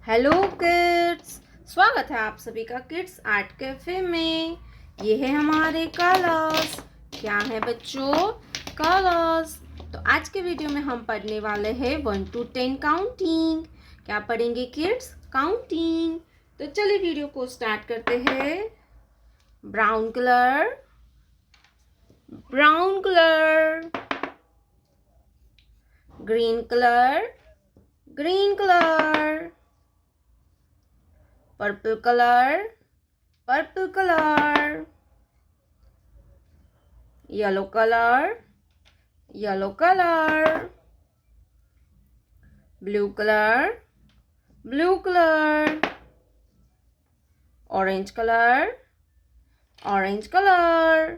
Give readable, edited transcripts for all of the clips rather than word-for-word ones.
Hello kids, स्वागत है आप सभी का किड्स आर्ट कैफे में। ये है हमारे कलर्स। क्या है बच्चों? कलर्स। तो आज के वीडियो में हम पढ़ने वाले हैं 1 to 10 काउंटिंग। क्या पढ़ेंगे किड्स? काउंटिंग। तो चलिए वीडियो को स्टार्ट करते हैं। Brown colour, brown colour, green colour, green colour, purple colour, purple colour, yellow colour, yellow colour, blue colour, blue colour, orange colour, orange colour.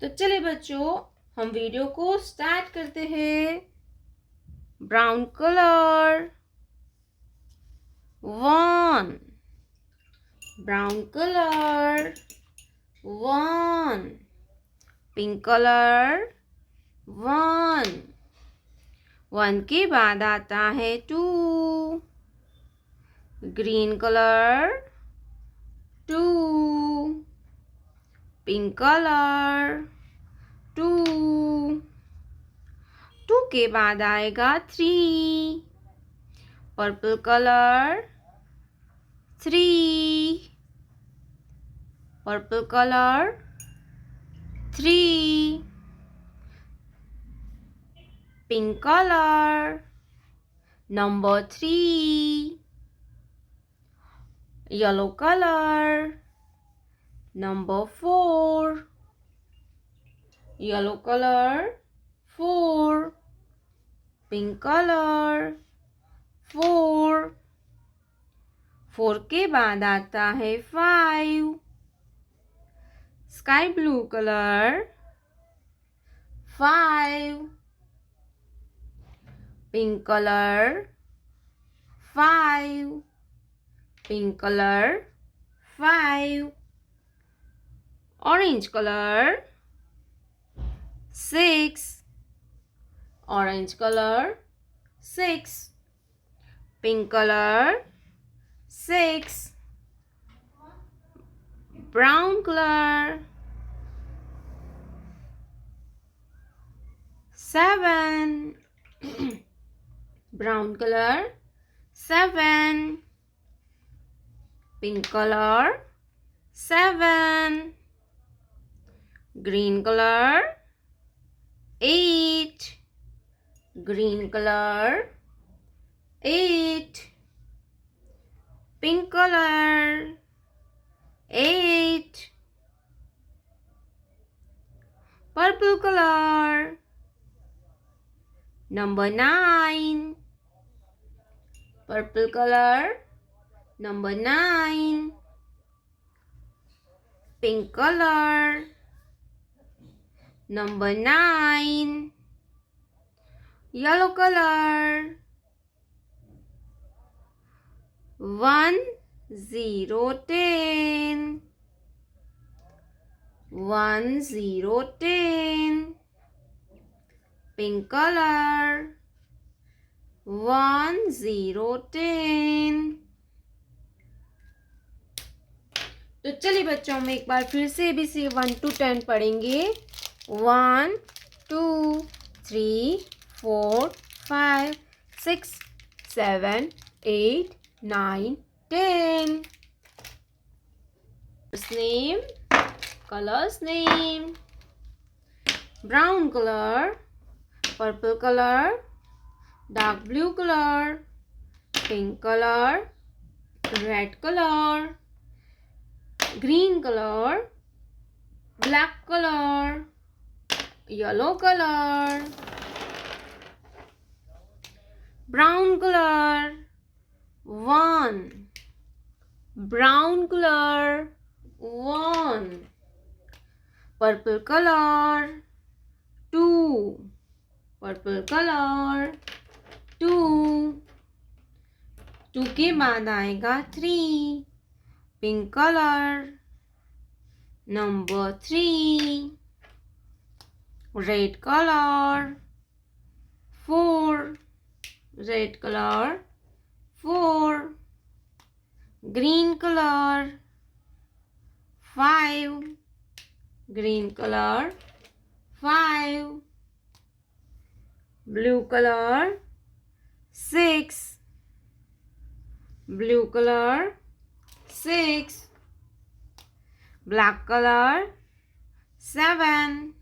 तो चलिए बच्चों, हम वीडियो को स्टार्ट करते हैं। Brown colour, 1, brown color, 1, pink color, 1, 1 के बाद आता है 2, green color, 2, pink color, 2, 2 के बाद आएगा 3, purple color, 3, purple color, 3, pink color, number 3, yellow color, number 4, yellow color, 4, pink color, 4, 4 के बाद आता है 5, sky blue color, 5, pink color, 5, pink color, 5, orange color, 6, orange color, 6, pink color, 6, brown color, 7, brown color, 7, pink color, 7, green color, 8, green color, 8, pink color, 8, purple color, number 9, purple color, number 9, pink color, number 9, yellow color, 1, 0, 10, 1, 0, 10, pink color, 1, 0, 10। तो चलिए बच्चों, हम एक बार फिर से ABC 1 to 10 पढ़ेंगे। 1, 2, 3, 4, 5, 6, 7, 8, 9, 10. Name, colors name, brown color, purple color, dark blue color, pink color, red color, green color, black color, yellow color, brown color, 1, brown color, 1, purple color, 2, purple color, 2, 2 के बाद आएगा 3, pink color, number 3, red color, 4, red color, green color, 5, green color, 5, blue color, 6, blue color, 6, black color, 7,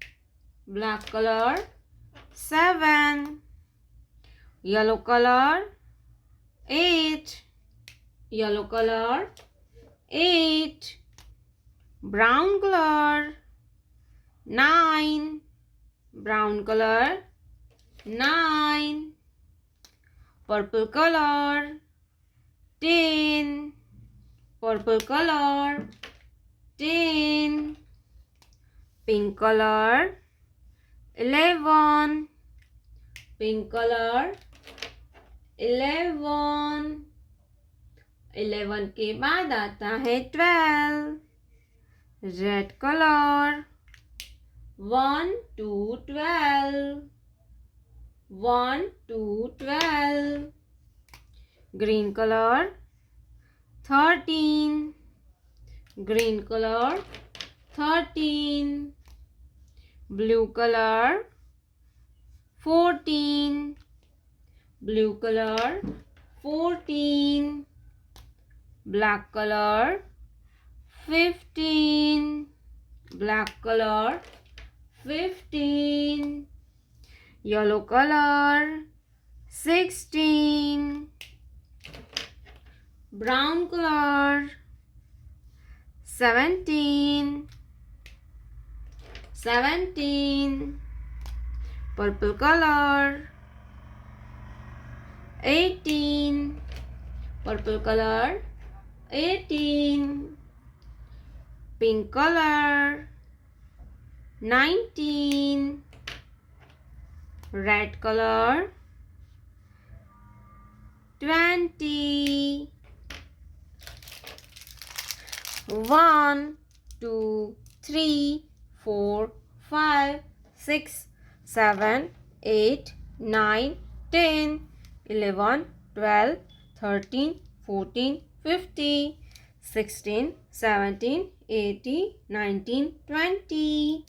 black color, 7, yellow color, 8, yellow color, 8, brown color, 9, brown color, 9, purple color, 10, purple color, 10, pink color, 11, pink color, 11, 11 के बाद आता है 12, red colour, 1 to 12, 1 to 12, green color, 13, green color, 13, blue color, 14, blue color, 14, black color, 15, black color, 15, yellow color, 16, brown color, 17, 17, purple color, 18, purple color, 18, pink color, 19, red color, 20, 1, 2, 3, 4, 5, 6, 7, 8, 9, 10, 11, 12, 13, 14, 15, 16, 17, 18, 19, 20.